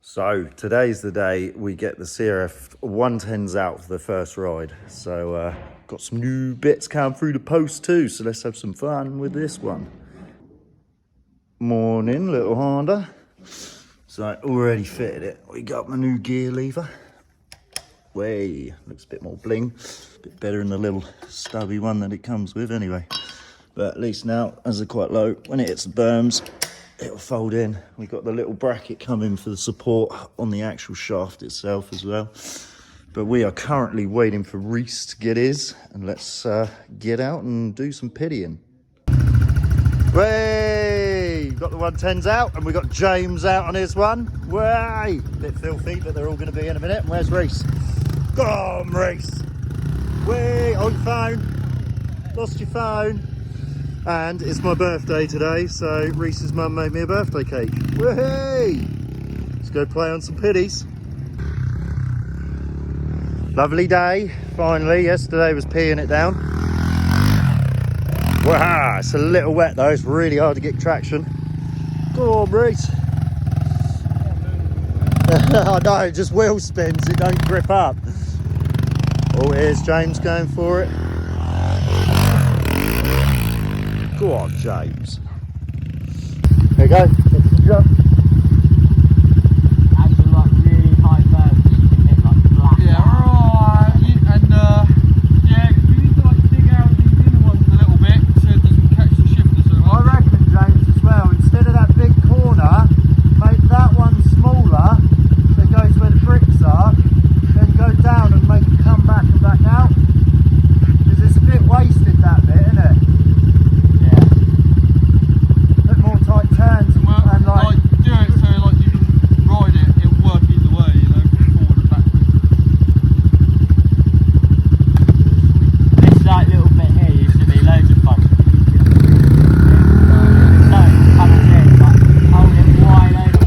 So today's the day we get the CRF 110s out for the first ride. So got some new bits coming through the post too, so let's have some fun with this one. Morning, little Honda. So I already fitted it. We got my new gear lever. Way, looks a bit more bling. A bit better than the little stubby one that it comes with anyway. But at least now, as they're quite low, when it hits the berms, it'll fold in. We've got the little bracket coming for the support on the actual shaft itself as well. But we are currently waiting for Reese to get his, and let's get out and do some pittying. Way! Got the 110s out, and we got James out on his one. Way! Bit filthy, but they're all going to be in a minute. And where's Reese? Go on, Reese! Way! On your phone. Lost your phone. And it's my birthday today, so Reese's mum made me a birthday cake. Whey! Let's go play on some pitties. Lovely day, finally. Yesterday was peeing it down. Wow, it's a little wet though. It's really hard to get traction. Go on, Reese. I know, it just wheel spins. It don't grip up. Oh, here's James going for it. Go on, James. There you go. Jump. Actually, like really high berms, you can hit like black. Yeah, right. Yeah, you need to like dig out these inner ones a little bit so it doesn't catch the shifters so I much. reckon, James, as well, instead of that big corner, make that one smaller that goes where the bricks are, then go down and make it come back and back out. Because it's a bit wasted, that bit, isn't it? Tight turns and, Well, and like do it so like you can ride it, it'll work either way, you know, forward and backwards. This like little bit here used to be loads of fun. So, coming in, like, hold it wide open.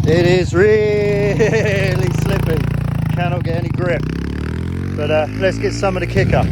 it is really slippy. Cannot get any grip. But let's get some of the kicker.